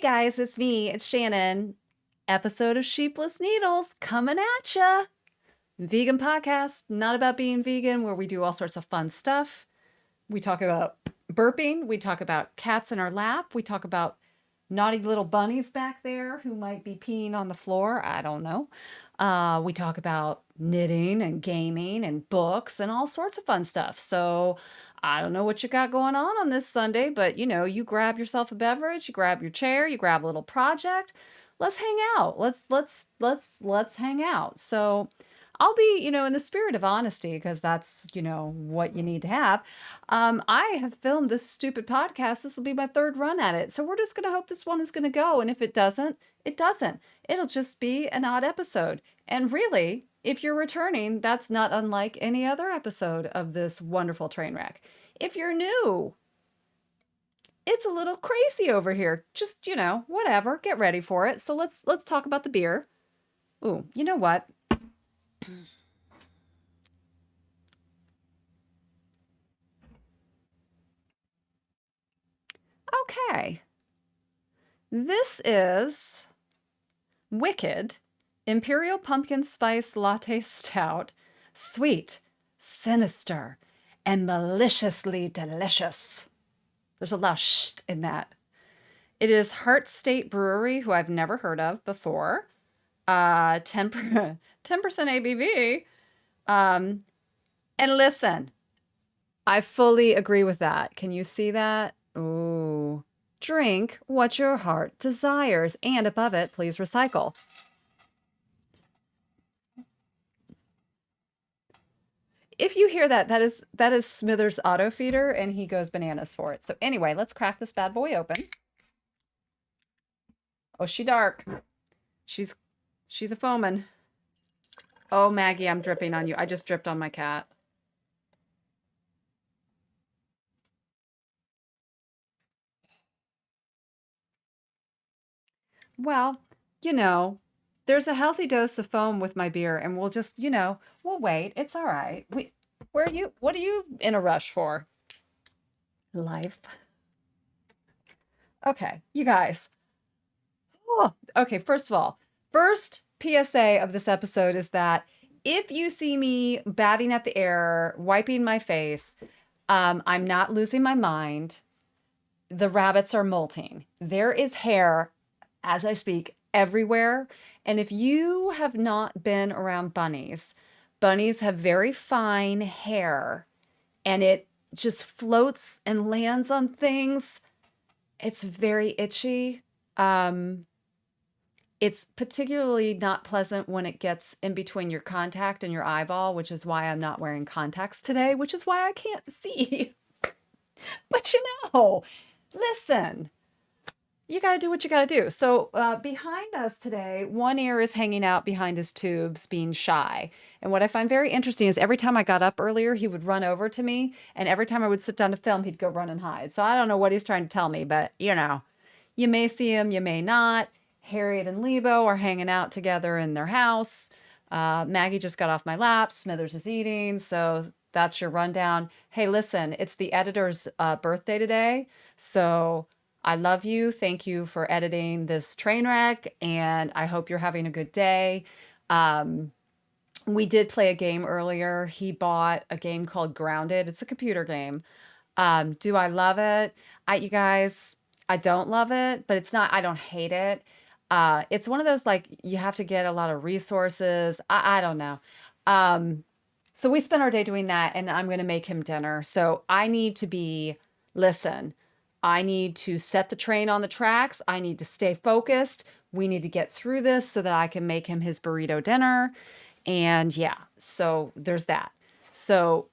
guys, it's me, it's Shannon. Episode of Sheepless Needles coming at ya. Vegan podcast, not about being vegan, where we do all sorts of fun stuff. We talk about burping, we talk about cats in our lap, we talk about naughty little bunnies back there who might be peeing on the floor. I don't know. We talk about knitting and gaming and books and all sorts of fun stuff. So I don't know what you got going on this Sunday, but you grab yourself a beverage, you grab your chair, you grab a little project. Let's hang out. Let's hang out. So I'll be, in the spirit of honesty, because that's, what you need to have. I have filmed this stupid podcast. This will be my third run at it. So we're just going to hope this one is going to go. And if it doesn't, it doesn't. It'll just be an odd episode. And really, if you're returning, that's not unlike any other episode of this wonderful train wreck. If you're new, it's a little crazy over here. Just, whatever. Get ready for it. So let's talk about the beer. Ooh, you know what? Okay. This is Wicked Imperial Pumpkin Spice Latte Stout. Sweet, sinister, and maliciously delicious. There's a lot of sh in that. It is Heart State Brewery, who I've never heard of before. 10% ABV. And listen, I fully agree with that. Can you see that? Ooh. Drink what your heart desires. And above it, please recycle. If you hear that, that is Smithers' auto feeder, and he goes bananas for it. So anyway, let's crack this bad boy open. Oh, she dark. She's a foaming. Oh, Maggie, I'm dripping on you. I just dripped on my cat. Well, there's a healthy dose of foam with my beer, and we'll just, we'll wait. It's all right. What are you in a rush for? Life. Okay, you guys. Oh, okay, first of all, first PSA of this episode is that if you see me batting at the air, wiping my face, I'm not losing my mind. The rabbits are molting. There is hair, as I speak, everywhere. And if you have not been around bunnies, bunnies have very fine hair, and it just floats and lands on things. It's very itchy. It's particularly not pleasant when it gets in between your contact and your eyeball, which is why I'm not wearing contacts today, which is why I can't see. But listen, you got to do what you got to do. So behind us today, one ear is hanging out behind his tubes, being shy. And what I find very interesting is every time I got up earlier, he would run over to me. And every time I would sit down to film, he'd go run and hide. So I don't know what he's trying to tell me, but you may see him, you may not. Harriet and Lebo are hanging out together in their house. Maggie just got off my lap. Smithers is eating. So that's your rundown. Hey, listen, it's the editor's birthday today. So I love you. Thank you for editing this train wreck. And I hope you're having a good day. We did play a game earlier. He bought a game called Grounded. It's a computer game. Do I love it? You guys, I don't love it, but I don't hate it. It's one of those, like, you have to get a lot of resources. I don't know. So we spent our day doing that, and I'm going to make him dinner. So I need to listen, I need to set the train on the tracks. I need to stay focused. We need to get through this so that I can make him his burrito dinner. And yeah, so there's that. So,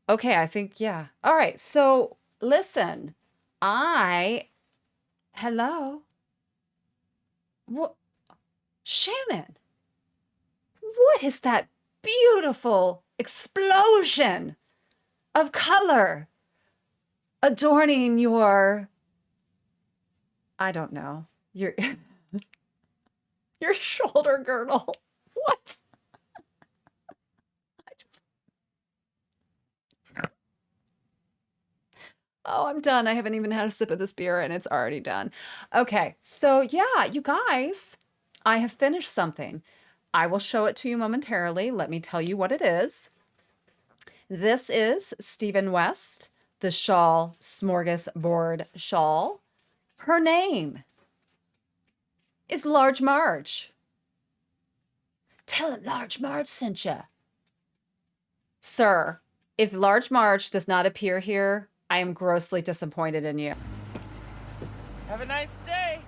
okay, I think, yeah. All right. So listen, hello. What, Shannon, what is that beautiful explosion of color adorning your, I don't know, your your shoulder girdle? What? I just Oh, I'm done. I haven't even had a sip of this beer and it's already done. Okay, so yeah, you guys, I have finished something. I will show it to you momentarily. Let me tell you what it is. This is Stephen West, the Shawl Smorgasbord shawl. Her name is Large Marge. Tell him Large Marge sent you. Sir, if Large Marge does not appear here, I am grossly disappointed in you. Have a nice day.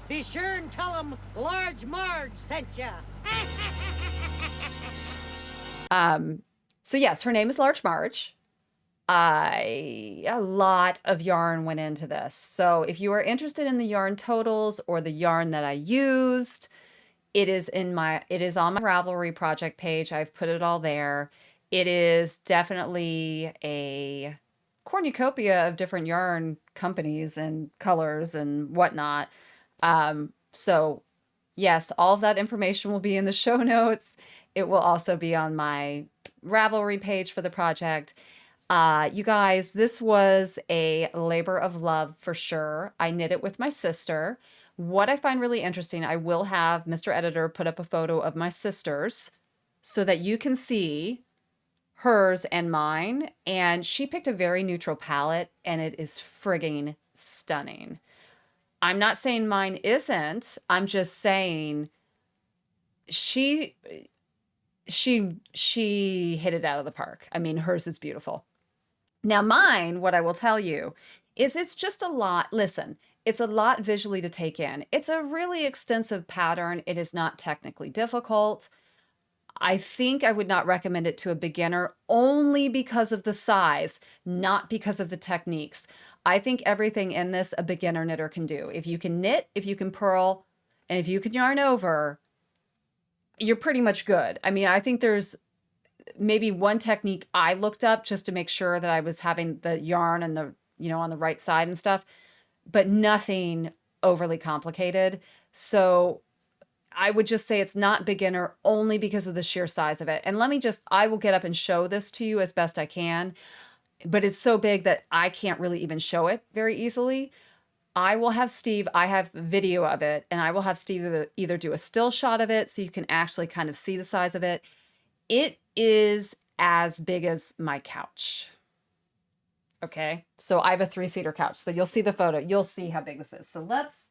Be sure and tell him Large Marge sent ya. So yes, her name is Large Marge. A lot of yarn went into this. So if you are interested in the yarn totals or the yarn that I used, it is on my Ravelry project page. I've put it all there. It is definitely a cornucopia of different yarn companies and colors and whatnot. So yes, all of that information will be in the show notes. It will also be on my Ravelry page for the project. You guys, this was a labor of love for sure. I knit it with my sister. What I find really interesting, I will have Mr. Editor put up a photo of my sister's so that you can see hers and mine. And she picked a very neutral palette and it is frigging stunning. I'm not saying mine isn't. I'm just saying she hit it out of the park. I mean, hers is beautiful. Now mine, what I will tell you is it's just a lot. Listen, it's a lot visually to take in. It's a really extensive pattern. It is not technically difficult. I think I would not recommend it to a beginner only because of the size, not because of the techniques. I think everything in this a beginner knitter can do. If you can knit, if you can purl, and if you can yarn over, you're pretty much good. I mean, I think there's maybe one technique I looked up just to make sure that I was having the yarn and the, on the right side and stuff, but nothing overly complicated. So I would just say it's not beginner only because of the sheer size of it. And I will get up and show this to you as best I can, but it's so big that I can't really even show it very easily. I have video of it, and I will have Steve either do a still shot of it so you can actually kind of see the size of it. It is as big as my couch. Okay, so I have a 3-seater couch. So you'll see the photo. You'll see how big this is. So let's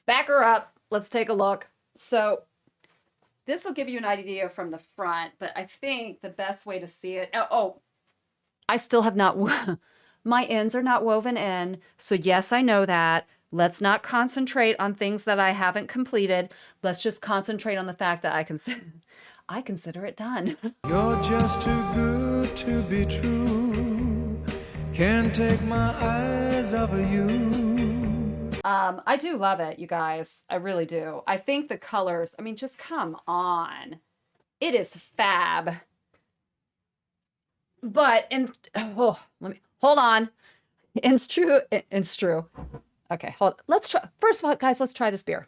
back her up. Let's take a look. So this will give you an idea from the front, but I think the best way to see it. I still have not, my ends are not woven in. So yes, I know that. Let's not concentrate on things that I haven't completed. Let's just concentrate on the fact that I consider it done. You're just too good to be true. Can't take my eyes off of you. I do love it, you guys. I really do. I think the colors, I mean, just come on. It is fab. But, hold on. It's true. Okay, let's try. First of all, guys, let's try this beer.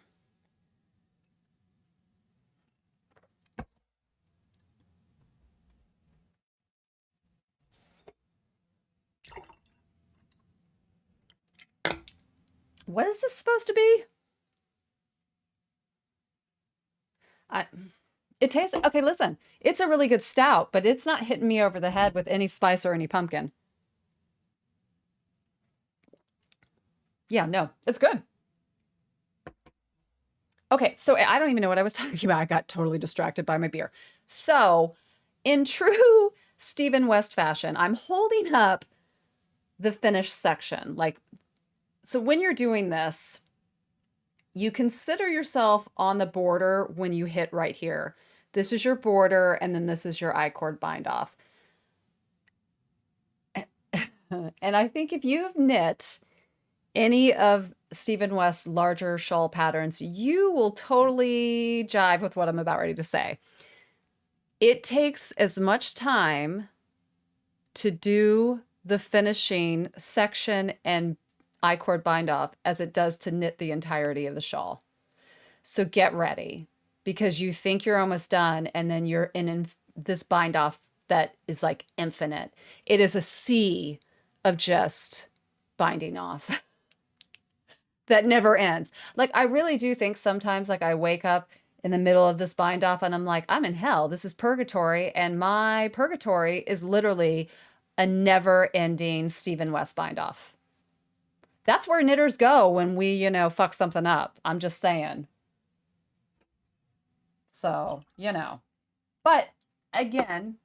What is this supposed to be? It tastes, okay, listen, it's a really good stout, but it's not hitting me over the head with any spice or any pumpkin. Yeah, no, it's good. Okay, so I don't even know what I was talking about. I got totally distracted by my beer. So in true Stephen West fashion, I'm holding up the finished section. So when you're doing this, you consider yourself on the border when you hit right here. This is your border, and then this is your I-cord bind off. And I think if you've knit any of Stephen West's larger shawl patterns, you will totally jive with what I'm about ready to say. It takes as much time to do the finishing section and I-cord bind off as it does to knit the entirety of the shawl. So get ready, because you think you're almost done and then you're in this bind off that is like infinite. It is a sea of just binding off that never ends. Like, I really do think sometimes, like, I wake up in the middle of this bind off and I'm like, I'm in hell. This is purgatory. And my purgatory is literally a never ending Stephen West bind off. That's where knitters go when we, fuck something up. I'm just saying. So, but again,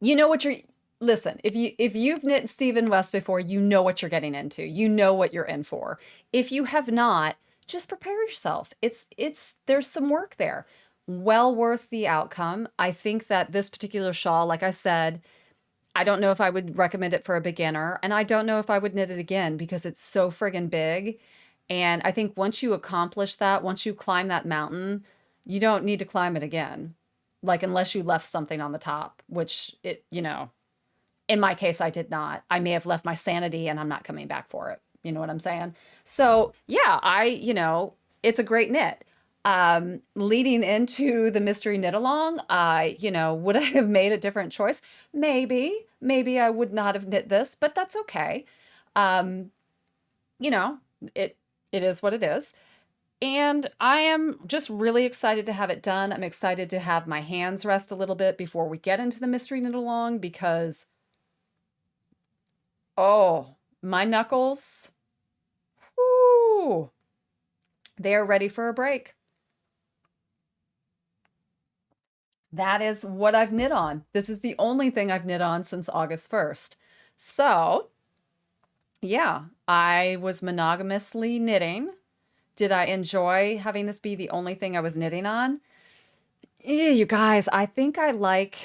you know what you're, listen, if you've knit Stephen West before, you know what you're getting into. You know what you're in for. If you have not, just prepare yourself. There's some work there. Well worth the outcome. I think that this particular shawl, like I said, I don't know if I would recommend it for a beginner, and I don't know if I would knit it again because it's so friggin' big. And I think once you accomplish that, once you climb that mountain, you don't need to climb it again. Like, unless you left something on the top, which in my case, I did not. I may have left my sanity and I'm not coming back for it. You know what I'm saying? So yeah, it's a great knit. Leading into the mystery knit along, would I have made a different choice? Maybe I would not have knit this, but that's okay. Um, it is what it is. And I am just really excited to have it done. I'm excited to have my hands rest a little bit before we get into the mystery knit along because, oh, my knuckles, whoo, they're ready for a break. That is what I've knit on. This is the only thing I've knit on since August 1st. So, yeah, I was monogamously knitting. Did I enjoy having this be the only thing I was knitting on? You guys, I think I like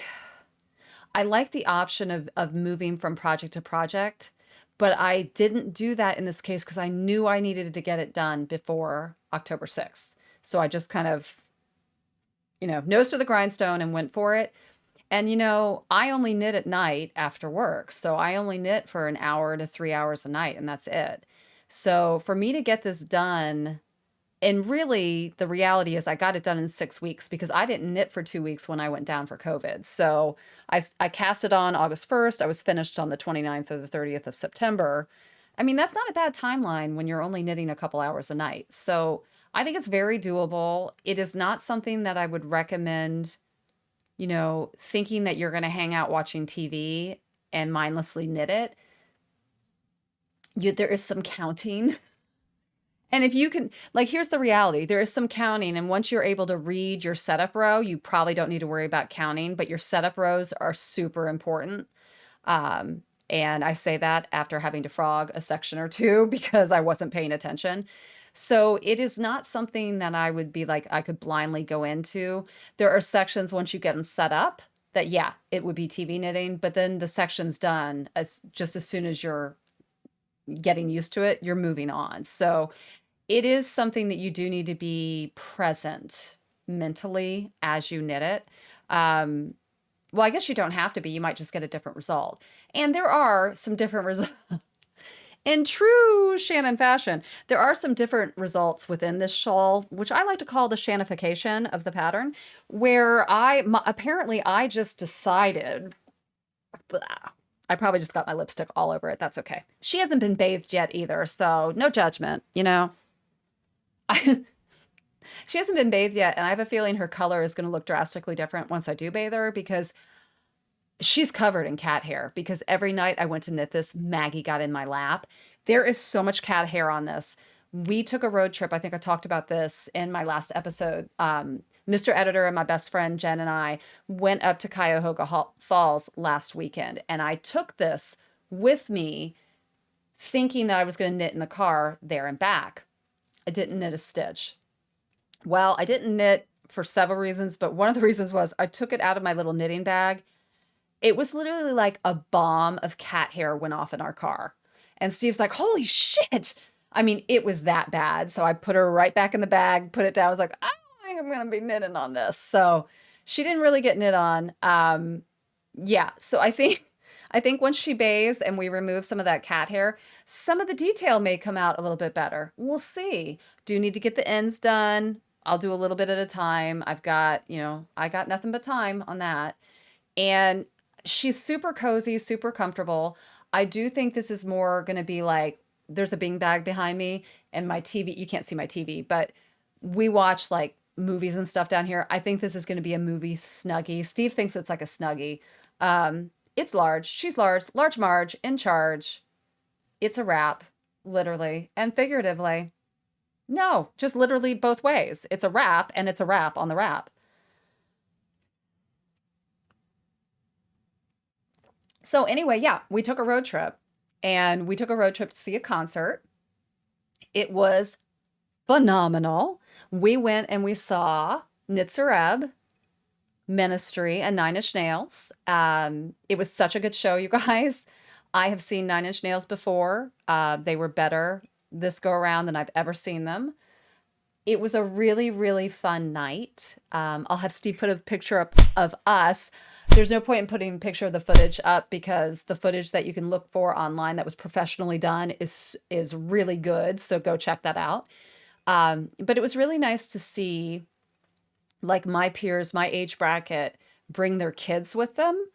the option of moving from project to project, but I didn't do that in this case because I knew I needed to get it done before October 6th. So I just kind of, nose to the grindstone and went for it. And, I only knit at night after work. So I only knit for an hour to 3 hours a night, and that's it. So for me to get this done, and really the reality is I got it done in 6 weeks because I didn't knit for 2 weeks when I went down for COVID. So I cast it on August 1st. I was finished on the 29th or the 30th of September. I mean, that's not a bad timeline when you're only knitting a couple hours a night. So I think it's very doable. It is not something that I would recommend, thinking that you're going to hang out watching TV and mindlessly knit it. There is some counting. And if you can, like, here's the reality. There is some counting. And once you're able to read your setup row, you probably don't need to worry about counting, but your setup rows are super important. And I say that after having to frog a section or two because I wasn't paying attention. So it is not something that I would be like, I could blindly go into. There are sections once you get them set up that, yeah, it would be TV knitting, but then the section's done as soon as you're getting used to it, you're moving on. So it is something that you do need to be present mentally as you knit it. Well, I guess you don't have to be. You might just get a different result. And there are some different results. In true Shannon fashion, there are some different results within this shawl, which I like to call the Shanification of the pattern, where apparently I just decided, I probably just got my lipstick all over it. That's okay. She hasn't been bathed yet either, so no judgment, She hasn't been bathed yet, and I have a feeling her color is going to look drastically different once I do bathe her because she's covered in cat hair. Because every night I went to knit this, Maggie got in my lap. There is so much cat hair on this. We took a road trip. I think I talked about this in my last episode. Mr. Editor and my best friend Jen and I went up to Cuyahoga Falls last weekend, and I took this with me thinking that I was going to knit in the car there and back. I didn't knit a stitch. Well, I didn't knit for several reasons, but one of the reasons was I took it out of my little knitting bag. It was literally like a bomb of cat hair went off in our car. And Steve's like, holy shit. I mean, it was that bad. So I put her right back in the bag, put it down. I was like, I don't think I'm going to be knitting on this. So she didn't really get knit on. Yeah. So I think once she bathes and we remove some of that cat hair, some of the detail may come out a little bit better. We'll see. Do need to get the ends done. I'll do a little bit at a time. I got nothing but time on that. And she's super cozy, super comfortable. I do think this is more going to be like there's a Bing bag behind me and my TV. You can't see my TV, but we watch like movies and stuff down here. I think this is going to be a movie snuggie. Steve thinks it's like a snuggie. It's large. She's large. Large Marge in charge. It's a wrap, literally and figuratively. No, just literally both ways. It's a wrap and it's a wrap on the wrap. So anyway, yeah, we took a road trip and we took a road trip to see a concert. It was phenomenal. We went and we saw Knitiative, Ministry, and Nine Inch Nails. It was such a good show, you guys. I have seen Nine Inch Nails before. They were better this go around than I've ever seen them. It was a really, really fun night. I'll have Steve put a picture up of us. There's no point in putting a picture of the footage up because the footage that you can look for online that was professionally done is really good. So go check that out. But it was really nice to see like my peers, my age bracket, bring their kids with them.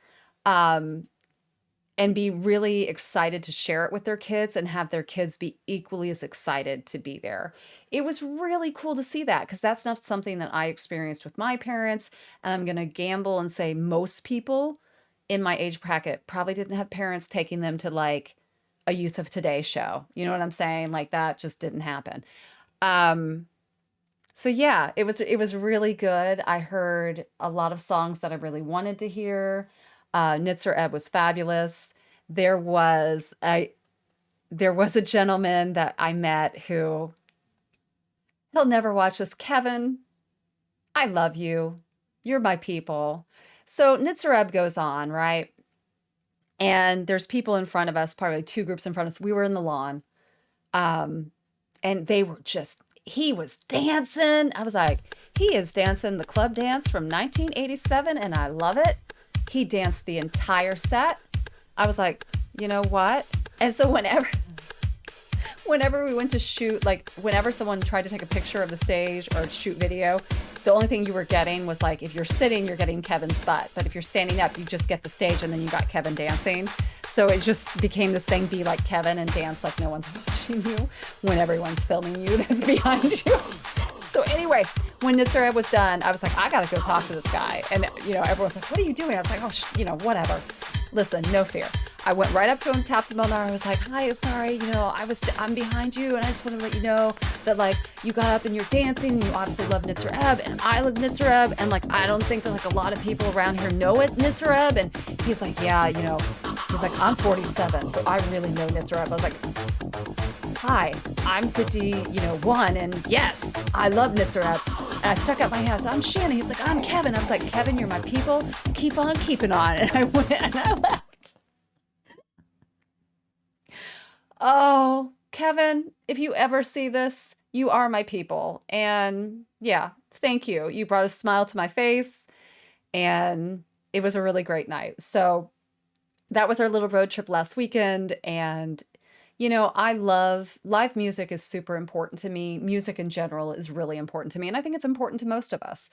And be really excited to share it with their kids and have their kids be equally as excited to be there. It was really cool to see that because that's not something that I experienced with my parents. And I'm going to gamble and say most people in my age bracket probably didn't have parents taking them to like a Youth of Today show. You know what I'm saying? Like that just didn't happen. So yeah, it was really good. I heard a lot of songs that I really wanted to hear. Knitiative was fabulous. There was a gentleman that I met who he'll never watch this. Kevin, I love you. You're my people. So Knitiative goes on, right? And there's people in front of us, probably two groups in front of us. We were in the lawn. And he was dancing. I was like, he is dancing the club dance from 1987 and I love it. He danced the entire set. I was like, you know what? And so whenever we went to shoot, like whenever someone tried to take a picture of the stage or shoot video, the only thing you were getting was like, if you're sitting, you're getting Kevin's butt. But if you're standing up, you just get the stage and then you got Kevin dancing. So it just became this thing, be like Kevin and dance like no one's watching you when everyone's filming you that's behind you. So anyway, when Knitiative was done, I was like, I got to go talk to this guy. And, everyone's like, what are you doing? I was like, oh, whatever. Listen, no fear. I went right up to him, tapped him on the arm. I was like, hi, I'm sorry. I'm behind you. And I just want to let you know that, like, you got up and you're dancing. And you obviously love Knitiative. And I love Knitiative. And, like, I don't think that, like, a lot of people around here know it, Knitiative. And he's like, yeah, he's like, I'm 47. So I really know Knitiative. I was like, hi, I'm 51. And yes, I love Knitiative. And I stuck out my hand. I said, I'm Shannon. He's like, I'm Kevin. I was like, Kevin, you're my people. Keep on keeping on. And I went and I left. Oh, Kevin, if you ever see this, you are my people. And yeah, thank you. You brought a smile to my face and it was a really great night. So that was our little road trip last weekend. And, I love live music is super important to me. Music in general is really important to me. And I think it's important to most of us.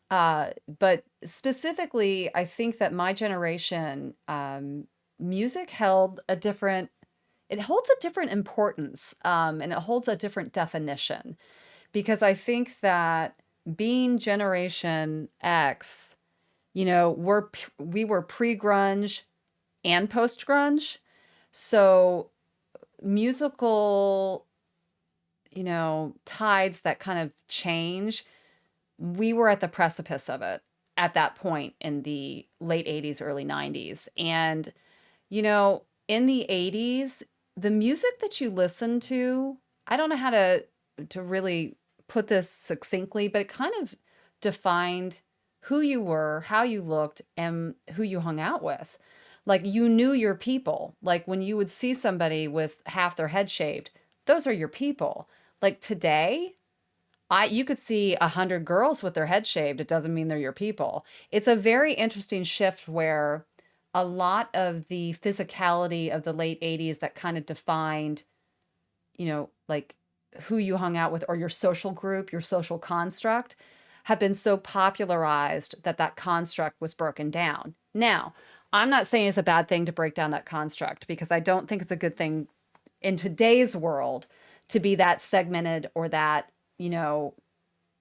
But specifically, I think that my generation, music it holds a different importance, and it holds a different definition because I think that being Generation X, we were pre-grunge and post-grunge. So musical, tides that kind of change, we were at the precipice of it at that point in the late 80s, early 90s. And, in the 80s, the music that you listen to, I don't know how to really put this succinctly, but it kind of defined who you were, how you looked, and who you hung out with. Like you knew your people. Like when you would see somebody with half their head shaved, those are your people. Like today, you could see 100 girls with their head shaved. It doesn't mean they're your people. It's a very interesting shift where a lot of the physicality of the late 80s that kind of defined, like who you hung out with or your social group, your social construct, have been so popularized that construct was broken down. Now, I'm not saying it's a bad thing to break down that construct, because I don't think it's a good thing in today's world to be that segmented or that,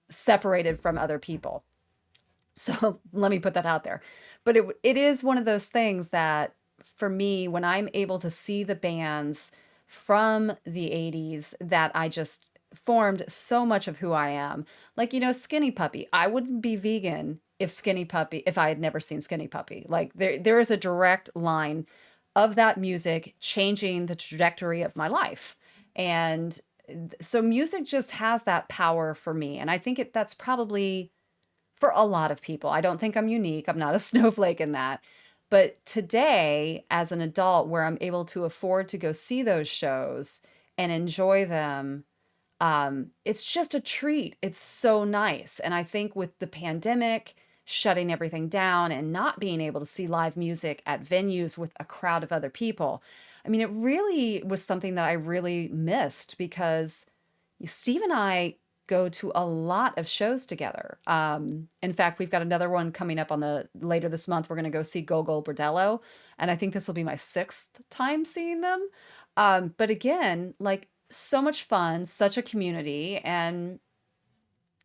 separated from other people. So let me put that out there. But it is one of those things that for me, when I'm able to see the bands from the 80s that I just formed so much of who I am, like, Skinny Puppy, I wouldn't be vegan if I had never seen Skinny Puppy. Like there is a direct line of that music changing the trajectory of my life. And so music just has that power for me. And I think that's probably for a lot of people. I don't think I'm unique. I'm not a snowflake in that. But today, as an adult, where I'm able to afford to go see those shows and enjoy them, it's just a treat. It's so nice. And I think with the pandemic shutting everything down and not being able to see live music at venues with a crowd of other people, I mean, it really was something that I really missed, because Steve and I go to a lot of shows together. In fact, we've got another one coming up later this month. We're going to go see Gogol Bordello, and I think this will be my 6th time seeing them. But again, like, so much fun, such a community. And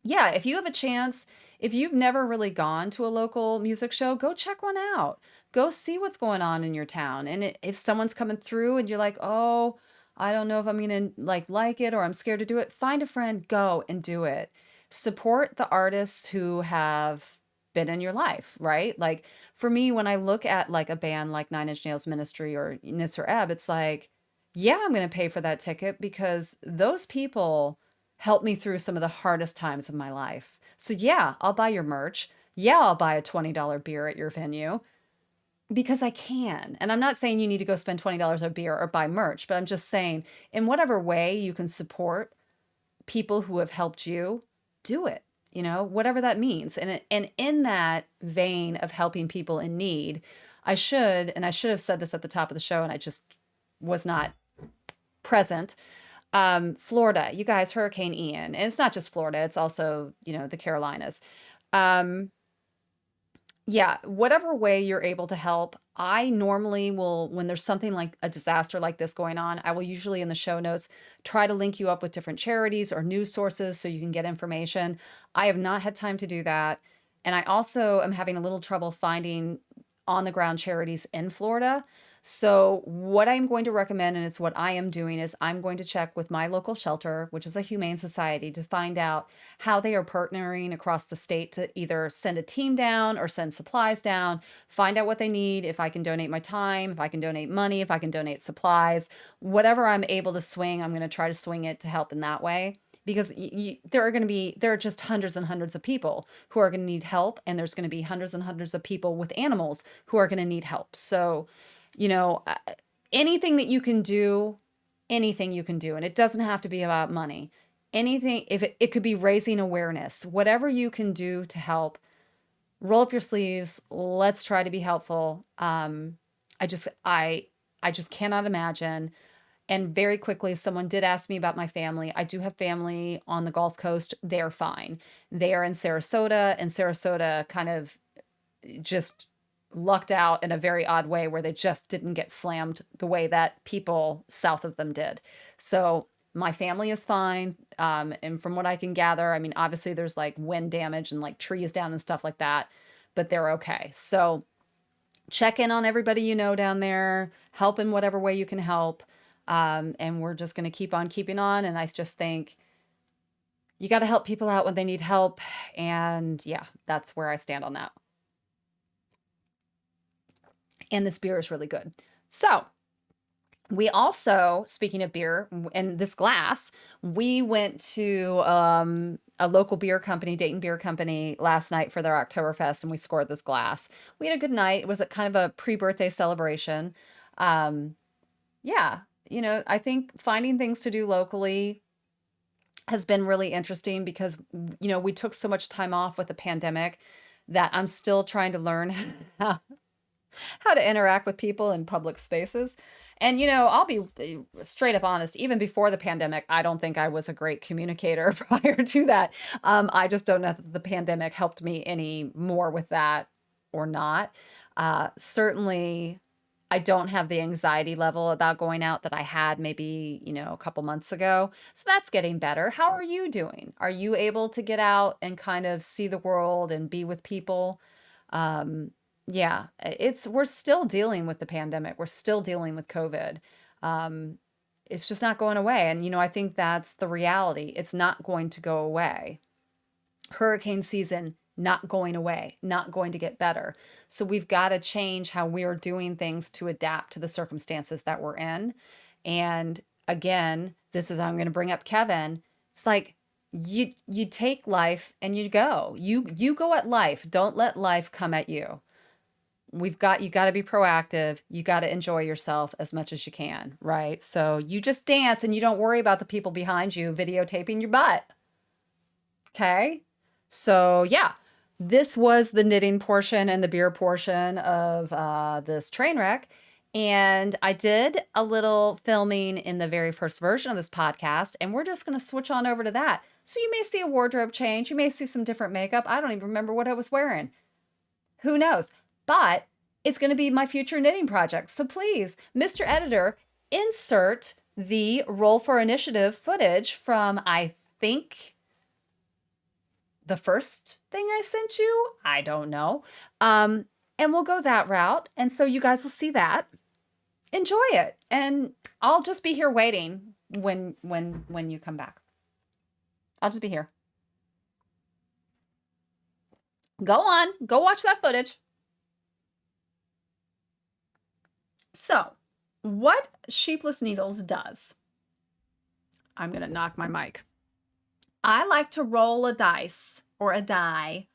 yeah, if you have a chance, if you've never really gone to a local music show, go check one out. Go see what's going on in your town. And if someone's coming through and you're like, oh, I don't know if I'm going to like it, or I'm scared to do it, find a friend, go and do it. Support the artists who have been in your life, right? Like for me, when I look at like a band like Nine Inch Nails Ministry or Nisser Ebb, it's like, yeah, I'm going to pay for that ticket because those people helped me through some of the hardest times of my life. So yeah, I'll buy your merch. Yeah, I'll buy a $20 beer at your venue because I can. And I'm not saying you need to go spend $20 on beer or buy merch, but I'm just saying in whatever way you can support people who have helped you, do it, whatever that means. And in that vein of helping people in need, I should have said this at the top of the show and I just was not present. Florida, you guys, Hurricane Ian, and it's not just Florida, it's also, the Carolinas. Yeah, whatever way you're able to help. I normally will, when there's something like a disaster like this going on, I will usually in the show notes try to link you up with different charities or news sources so you can get information. I have not had time to do that. And I also am having a little trouble finding on the ground charities in Florida. So what I'm going to recommend, and it's what I am doing, is I'm going to check with my local shelter, which is a humane society, to find out how they are partnering across the state to either send a team down or send supplies down, find out what they need, if I can donate my time, if I can donate money, if I can donate supplies, whatever I'm able to swing, I'm going to try to swing it to help in that way. Because there are just hundreds and hundreds of people who are going to need help, and there's going to be hundreds and hundreds of people with animals who are going to need help. So anything that you can do, anything you can do. And it doesn't have to be about money. Anything, if it could be raising awareness, whatever you can do to help, roll up your sleeves. Let's try to be helpful. I just cannot imagine. And very quickly, someone did ask me about my family. I do have family on the Gulf Coast. They're fine. They are in Sarasota, and Sarasota kind of just lucked out in a very odd way where they just didn't get slammed the way that people south of them did. So my family is fine. And from what I can gather, I mean, obviously there's like wind damage and like trees down and stuff like that, but they're okay. So check in on everybody down there, help in whatever way you can help. And we're just going to keep on keeping on. And I just think you got to help people out when they need help. And yeah, that's where I stand on that. And this beer is really good. So we also, speaking of beer and this glass, we went to a local beer company, Dayton Beer Company, last night for their Oktoberfest, and we scored this glass. We had a good night. It was a kind of a pre-birthday celebration. Yeah, I think finding things to do locally has been really interesting because, we took so much time off with the pandemic that I'm still trying to learn how to interact with people in public spaces. And, I'll be straight up honest, even before the pandemic, I don't think I was a great communicator prior to that. I just don't know if the pandemic helped me any more with that or not. Certainly, I don't have the anxiety level about going out that I had maybe, a couple months ago. So that's getting better. How are you doing? Are you able to get out and kind of see the world and be with people? Yeah, we're still dealing with the pandemic. We're still dealing with COVID. Um, it's just not going away. And, I think that's the reality. It's not going to go away. Hurricane season, not going away, not going to get better. So we've got to change how we're doing things to adapt to the circumstances that we're in. And again, this is, I'm going to bring up Kevin. It's like you take life and you go. You go at life. Don't let life come at you. You got to be proactive. You got to enjoy yourself as much as you can, right? So you just dance and you don't worry about the people behind you videotaping your butt. Okay? So yeah, this was the knitting portion and the beer portion of this train wreck. And I did a little filming in the very first version of this podcast, and we're just going to switch on over to that. So you may see a wardrobe change. You may see some different makeup. I don't even remember what I was wearing. Who knows? But it's going to be my future knitting project. So please, Mr. Editor, insert the Roll for Initiative footage from, I think, the first thing I sent you. I don't know. And we'll go that route. And so you guys will see that. Enjoy it. And I'll just be here waiting when you come back. I'll just be here. Go on. Go watch that footage. So, what Sheepless Needles does, I'm going to knock my mic. I like to roll a dice or a die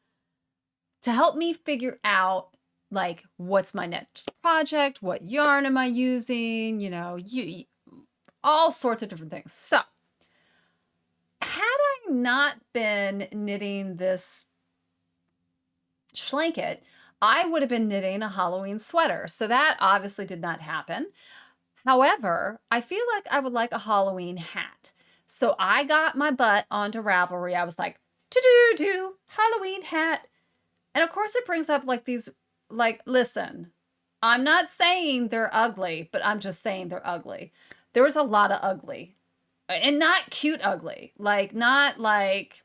to help me figure out, like, what's my next project, what yarn am I using, all sorts of different things. So, had I not been knitting this schlanket, I would have been knitting a Halloween sweater. So that obviously did not happen. However, I feel like I would like a Halloween hat. So I got my butt onto Ravelry. I was like, do Halloween hat. And of course it brings up like these, like, listen, I'm not saying they're ugly, but I'm just saying they're ugly. There was a lot of ugly and not cute ugly. Like, not like,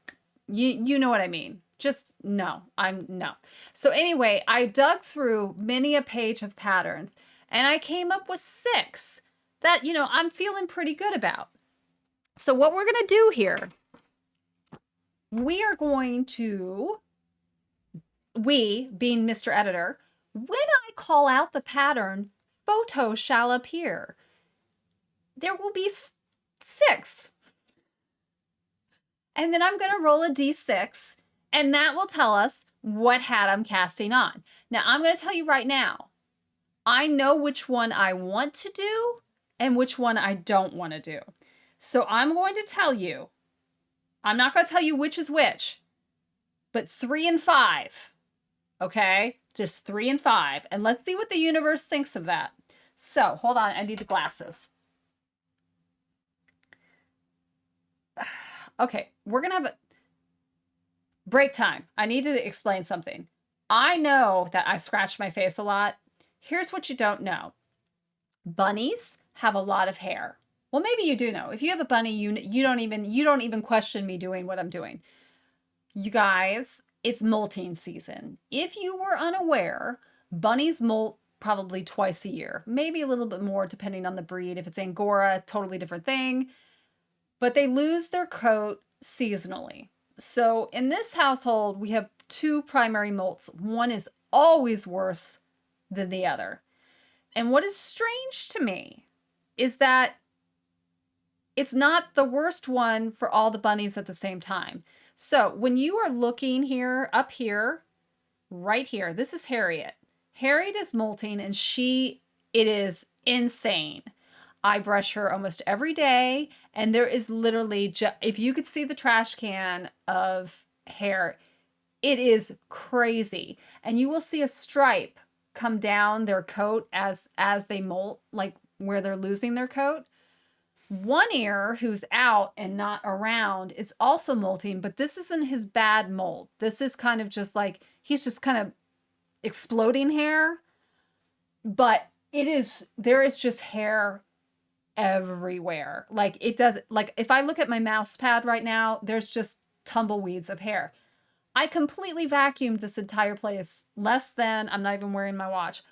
you know what I mean? Just no. So anyway, I dug through many a page of patterns and I came up with 6 that, I'm feeling pretty good about. So what we're going to do here, we are going to, we being Mr. Editor, when I call out the pattern, photo shall appear. There will be 6. And then I'm going to roll a D6. And that will tell us what hat I'm casting on. Now, I'm going to tell you right now, I know which one I want to do and which one I don't want to do. So I'm going to tell you, I'm not going to tell you which is which, but 3 and 5, okay? Just 3 and 5. And let's see what the universe thinks of that. So hold on, I need the glasses. Okay, we're going to have a break time. I need to explain something. I know that I scratch my face a lot. Here's what you don't know. Bunnies have a lot of hair. Well, maybe you do know. If you have a bunny, you don't even question me doing what I'm doing. You guys, it's molting season. If you were unaware, bunnies molt probably twice a year, maybe a little bit more depending on the breed. If it's Angora, totally different thing. But they lose their coat seasonally. So in this household, we have 2 primary molts. One is always worse than the other. And what is strange to me is that it's not the worst one for all the bunnies at the same time. So when you are looking here, up here, right here, this is Harriet. Harriet is molting and it is insane. I brush her almost every day, and there is literally, if you could see the trash can of hair, it is crazy. And you will see a stripe come down their coat as they molt, like where they're losing their coat. One ear, who's out and not around, is also molting, but this isn't his bad molt. This is kind of just like, he's just kind of exploding hair. But there is just hair everywhere. Like it does, like if I look at my mouse pad right now, there's just tumbleweeds of hair. I completely vacuumed this entire place I'm not even wearing my watch.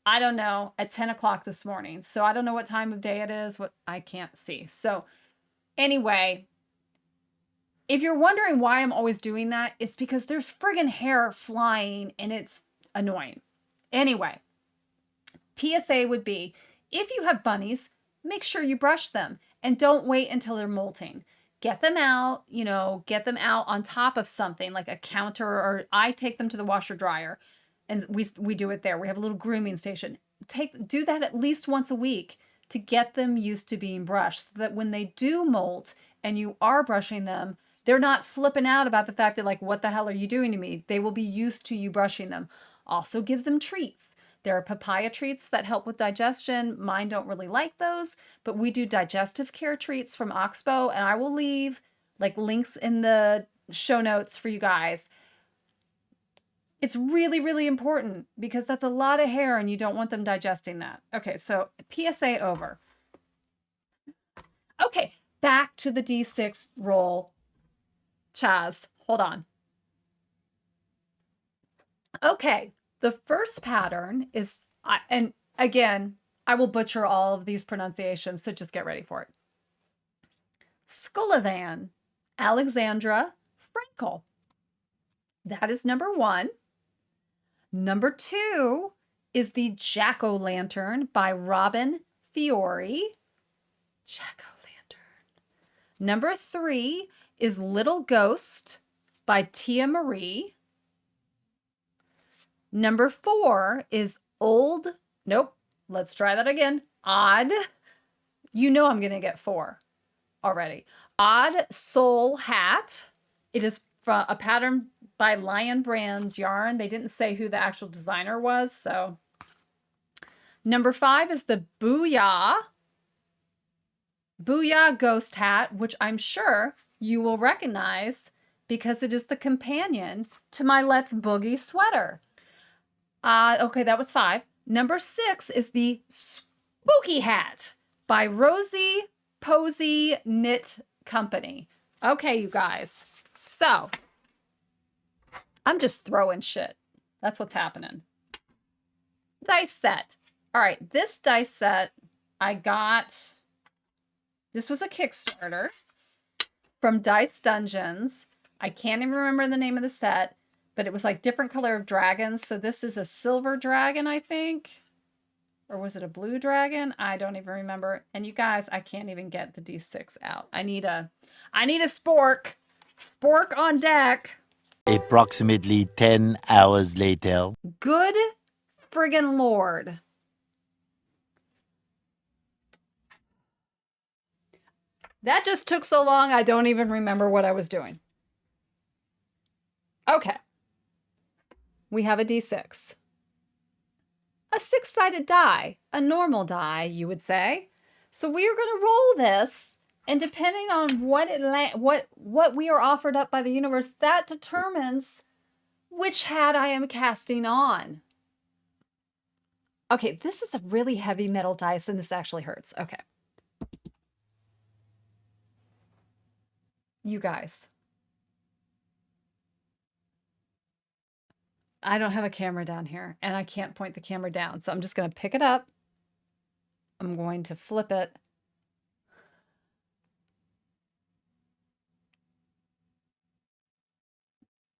I don't know, at 10 o'clock this morning. So I don't know what time of day it is, what I can't see. So anyway, if you're wondering why I'm always doing that, it's because there's friggin' hair flying and it's annoying. Anyway, PSA would be, if you have bunnies, make sure you brush them and don't wait until they're molting. Get them out, get them out on top of something like a counter, or I take them to the washer dryer and we do it there. We have a little grooming station. Do that at least once a week to get them used to being brushed so that when they do molt and you are brushing them, they're not flipping out about the fact that like, what the hell are you doing to me? They will be used to you brushing them. Also give them treats. There are papaya treats that help with digestion. Mine don't really like those, but we do digestive care treats from Oxbow, and I will leave like links in the show notes for you guys. It's really, really important because that's a lot of hair and you don't want them digesting that. Okay, so PSA over. Okay, back to the D6 roll. Chaz, hold on. Okay. The first pattern is, and again, I will butcher all of these pronunciations, so just get ready for it. Skullivan, Alexandra, Frankel. That is number 1. Number 2 is the Jackolantern by Robyn, Fiori. Jackolantern. Number 3 is Little Ghost by Tia Marie. Number 4 is let's try that again. Odd. I'm going to get 4 already. Odd Soul Hat. It is from a pattern by Lion Brand Yarn. They didn't say who the actual designer was, so. Number 5 is the Booyah Ghost Hat, which I'm sure you will recognize because it is the companion to my Let's Boogie sweater. Okay, that was 5. Number 6 is the Spooky Hat by Rosie Posie Knit Company. Okay, you guys. So, I'm just throwing shit. That's what's happening. Dice set. All right, this dice set I got. This was a Kickstarter from Dice Dungeons. I can't even remember the name of the set, but it was like different color of dragons. So this is a silver dragon, I think. Or was it a blue dragon? I don't even remember. And you guys, I can't even get the D6 out. I need a spork. Spork on deck. Approximately 10 hours later. Good friggin' Lord. That just took so long, I don't even remember what I was doing. Okay. We have a D6. A 6-sided die. A normal die, you would say. So we are going to roll this, and depending on what we are offered up by the universe, that determines which hat I am casting on. Okay, this is a really heavy metal dice, and this actually hurts. Okay. You guys. I don't have a camera down here, and I can't point the camera down, so I'm just going to pick it up. I'm going to flip it.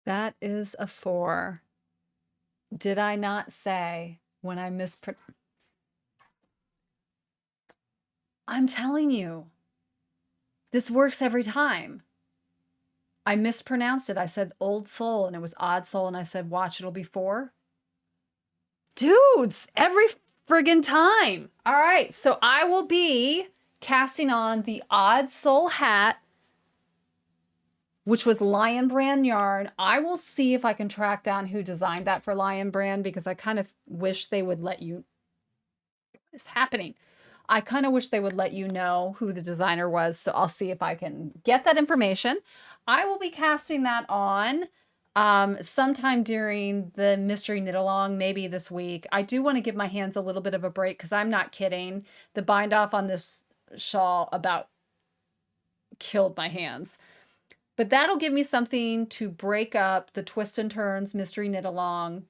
That is a 4. Did I not say when I I'm telling you, this works every time. I mispronounced it. I said old soul and it was odd soul. And I said, watch, it'll be 4. Dudes, every friggin' time. All right. So I will be casting on the odd soul hat, which was Lion Brand yarn. I will see if I can track down who designed that for Lion Brand, because I kind of wish they would let you. What is happening? I kind of wish they would let you know who the designer was. So I'll see if I can get that information. I will be casting that on Sometime during the mystery knit along, maybe this week. I do want to give my hands a little bit of a break because I'm not kidding. The bind off on this shawl about killed my hands. But that'll give me something to break up the twist and turns mystery knit along,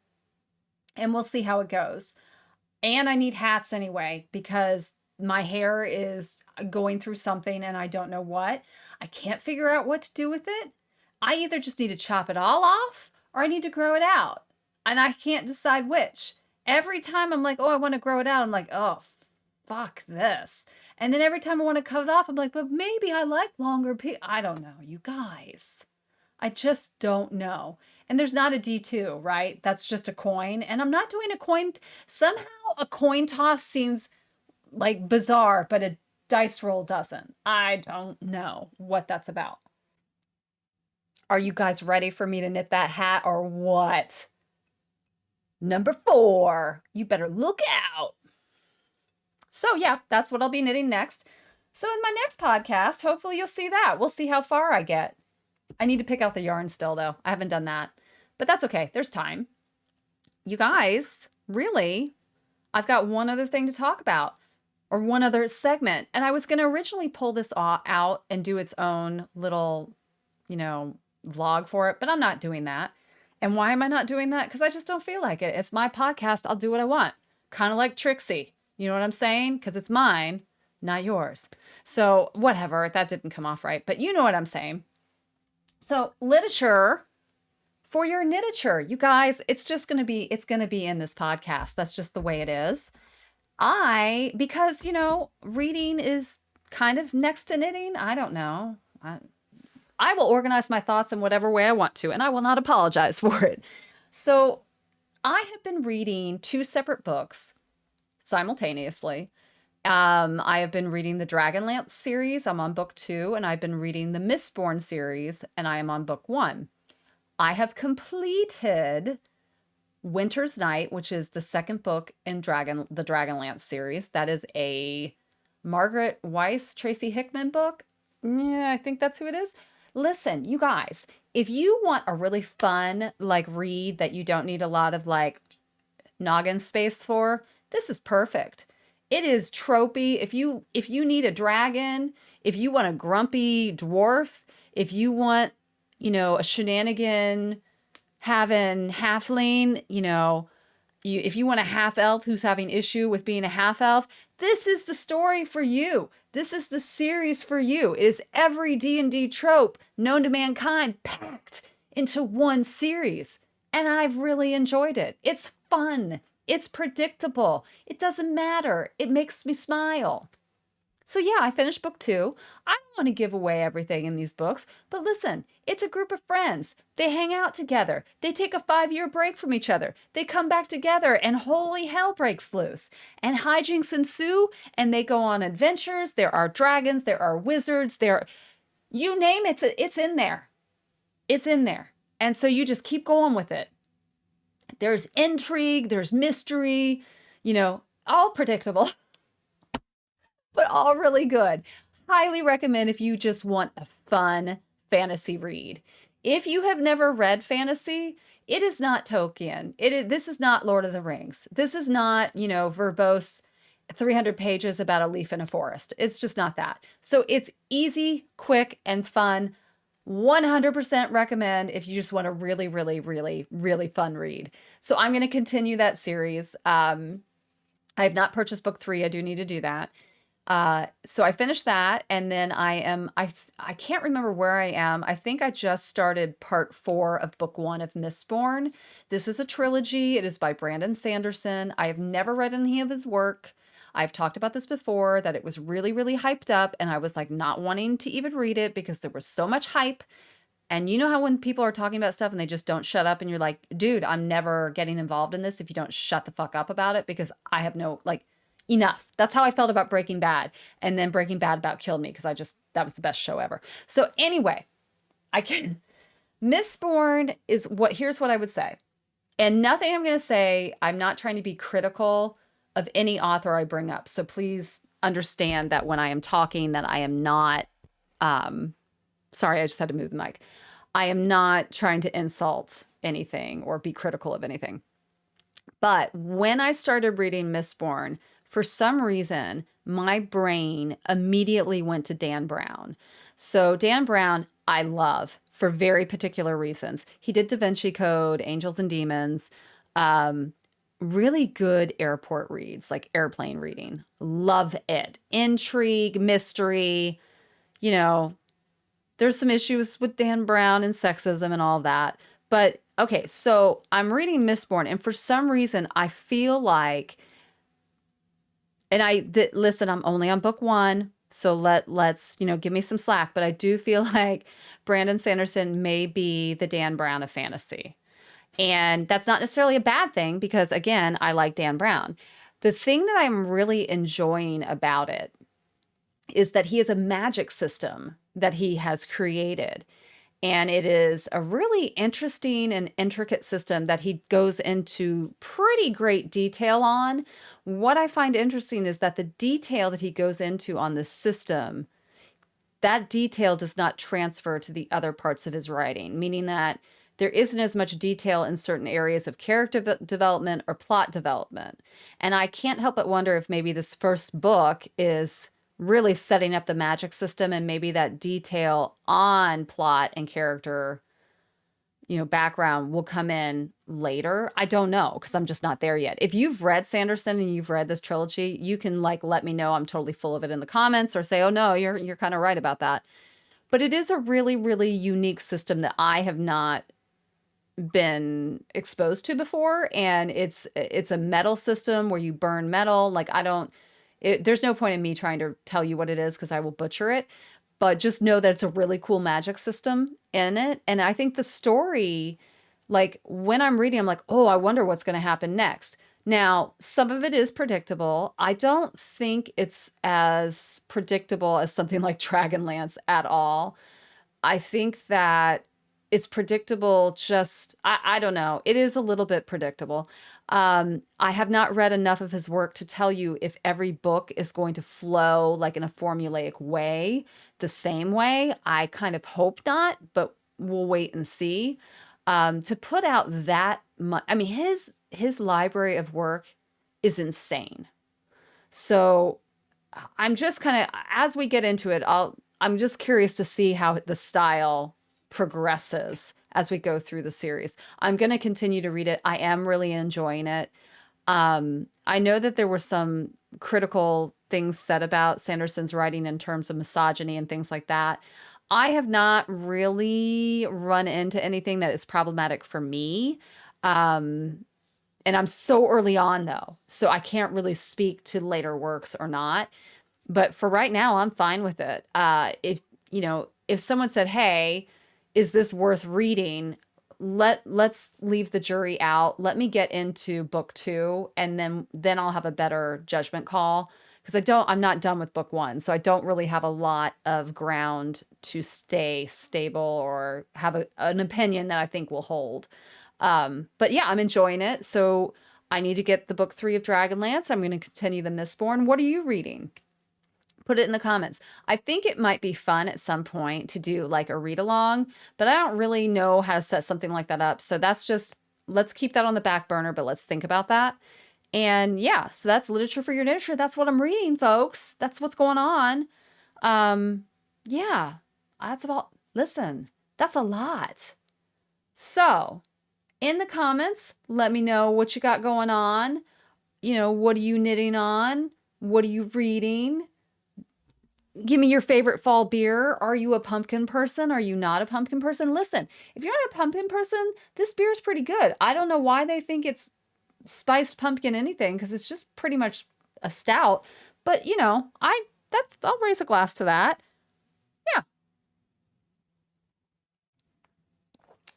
and we'll see how it goes. And I need hats anyway because my hair is going through something and I don't know what. I can't figure out what to do with it. I either just need to chop it all off or I need to grow it out. And I can't decide which. Every time I'm like, oh, I want to grow it out, I'm like, oh, fuck this. And then every time I want to cut it off, I'm like, but maybe I like longer I don't know, you guys. I just don't know. And there's not a D2, right? That's just a coin. And I'm not doing a coin. Somehow a coin toss seems like bizarre, but a dice roll doesn't. I don't know what that's about. Are you guys ready for me to knit that hat or what? Number 4, you better look out. So yeah, that's what I'll be knitting next. So in my next podcast, hopefully you'll see that. We'll see how far I get. I need to pick out the yarn still though. I haven't done that, but that's okay. There's time. You guys, really, I've got one other thing to talk about, or one other segment. And I was going to originally pull this out and do its own little, vlog for it, but I'm not doing that. And why am I not doing that? Because I just don't feel like it. It's my podcast. I'll do what I want. Kind of like Trixie. You know what I'm saying? Because it's mine, not yours. So whatever, that didn't come off right, but you know what I'm saying. So literature for your knitiature, you guys, it's going to be in this podcast. That's just the way it is. Because, reading is kind of next to knitting. I don't know. I will organize my thoughts in whatever way I want to, and I will not apologize for it. So I have been reading 2 separate books simultaneously. I have been reading the Dragonlance series. I'm on book 2, and I've been reading the Mistborn series, and I am on book 1. I have completed Winter's Night, which is the second book in the Dragonlance series. That is a Margaret Weiss, Tracy Hickman book. Yeah, I think that's who it is. Listen, you guys, if you want a really fun, read that you don't need a lot of, noggin space for, this is perfect. It is tropey. If you need a dragon, if you want a grumpy dwarf, if you want, a shenanigan having halfling, if you want a half elf who's having issue with being a half elf, this is the story for you. This is the series for you. It is every D&D trope known to mankind packed into one series. And I've really enjoyed it. It's fun. It's predictable. It doesn't matter. It makes me smile. So yeah, I finished book 2. I don't want to give away everything in these books, but listen, it's a group of friends. They hang out together. They take a 5-year break from each other. They come back together and holy hell breaks loose. And hijinks ensue and they go on adventures. There are dragons, there are wizards, you name it, it's in there. It's in there. And so you just keep going with it. There's intrigue, there's mystery, all predictable, but all really good. Highly recommend if you just want a fun fantasy read. If you have never read fantasy, it is not Tolkien. This is not Lord of the Rings. This is not, verbose 300 pages about a leaf in a forest. It's just not that. So it's easy, quick, and fun. 100% recommend if you just want a really, really, really, really fun read. So I'm going to continue that series. I have not purchased book 3. I do need to do that. So I finished that, and then I can't remember where I am. I think I just started part 4 of book 1 of Mistborn. This is a trilogy. It is by Brandon Sanderson. I have never read any of his work. I've talked about this before, that it was really, really hyped up, and I was not wanting to even read it because there was so much hype. And you know how when people are talking about stuff and they just don't shut up, and you're like, dude, I'm never getting involved in this if you don't shut the fuck up about it, because I have no, enough. That's how I felt about Breaking Bad. And then Breaking Bad about killed me because that was the best show ever. So anyway, Mistborn is here's what I would say. And nothing I'm going to say, I'm not trying to be critical of any author I bring up. So please understand that when I am talking that I am not, sorry, I just had to move the mic. I am not trying to insult anything or be critical of anything. But when I started reading Mistborn, for some reason, my brain immediately went to Dan Brown. So Dan Brown, I love for very particular reasons. He did Da Vinci Code, Angels and Demons, really good airport reads, like airplane reading. Love it. Intrigue, mystery, you know, there's some issues with Dan Brown and sexism and all of that. But okay, so I'm reading Mistborn, and for some reason, I feel like, and listen, I'm only on book 1, so let's give me some slack. But I do feel like Brandon Sanderson may be the Dan Brown of fantasy, and that's not necessarily a bad thing because again, I like Dan Brown. The thing that I'm really enjoying about it is that he has a magic system that he has created. And it is a really interesting and intricate system that he goes into pretty great detail on. What I find interesting is that the detail that he goes into on this system, that detail does not transfer to the other parts of his writing, meaning that there isn't as much detail in certain areas of character development or plot development. And I can't help but wonder if maybe this first book is really setting up the magic system, and maybe that detail on plot and character, background will come in later. I don't know, because I'm just not there yet. If you've read Sanderson and you've read this trilogy, you can let me know I'm totally full of it in the comments, or say, oh no, you're kind of right about that. But it is a really, really unique system that I have not been exposed to before. And it's a metal system where you burn metal. There's no point in me trying to tell you what it is because I will butcher it, but just know that it's a really cool magic system in it. And I think the story, when I'm reading, I'm like, oh, I wonder what's going to happen next. Now, some of it is predictable. I don't think it's as predictable as something like Dragonlance at all. I think that it's predictable, I don't know. It is a little bit predictable. I have not read enough of his work to tell you if every book is going to flow in a formulaic way, the same way. I kind of hope not, but we'll wait and see. To put out that much, his library of work is insane. So I'm just kind of, as we get into it, I'm just curious to see how the style progresses as we go through the series. I'm going to continue to read it. I am really enjoying it. I know that there were some critical things said about Sanderson's writing in terms of misogyny and things like that. I have not really run into anything that is problematic for me. And I'm so early on though, so I can't really speak to later works or not. But for right now, I'm fine with it. If someone said, hey, is this worth reading? Let's leave the jury out. Let me get into book 2, and then I'll have a better judgment call, because I'm not done with book 1, so I don't really have a lot of ground to stay stable or have an opinion that I think will hold. But yeah, I'm enjoying it. So I need to get the book 3 of Dragonlance. I'm going to continue the Mistborn. What are you reading? Put it in the comments. I think it might be fun at some point to do a read along, but I don't really know how to set something like that up. So let's keep that on the back burner, but let's think about that. And yeah, so that's literature for your knittiature. That's what I'm reading, folks. That's what's going on. Yeah, that's about, listen, that's a lot. So in the comments, let me know what you got going on. What are you knitting on? What are you reading? Give me your favorite fall beer. Are you a pumpkin person? Are you not a pumpkin person? Listen, if you're not a pumpkin person, this beer is pretty good. I don't know why they think it's spiced pumpkin anything, because it's just pretty much a stout. But I'll raise a glass to that. Yeah.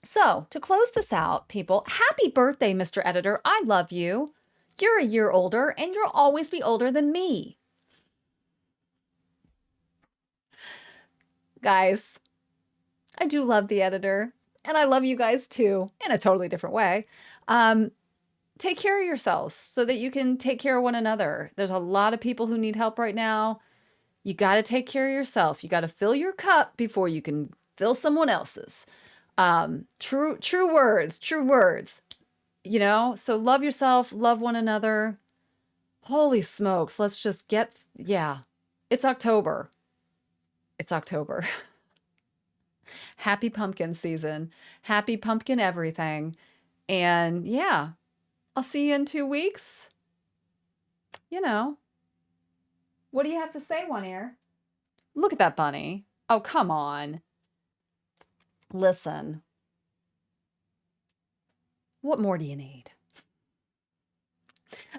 So to close this out, people, happy birthday, Mr. Editor. I love you. You're a year older, and you'll always be older than me. Guys, I do love the editor, and I love you guys too, in a totally different way. Take care of yourselves so that you can take care of one another. There's a lot of people who need help right now. You got to take care of yourself. You got to fill your cup before you can fill someone else's. True words, true words. You know, so love yourself, love one another. Holy smokes, let's just yeah. It's October. It's October. Happy pumpkin season. Happy pumpkin everything. And yeah, I'll see you in 2 weeks. You know, what do you have to say, One Ear? Look at that bunny. Oh, come on. Listen. What more do you need?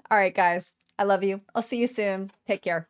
All right, guys. I love you. I'll see you soon. Take care.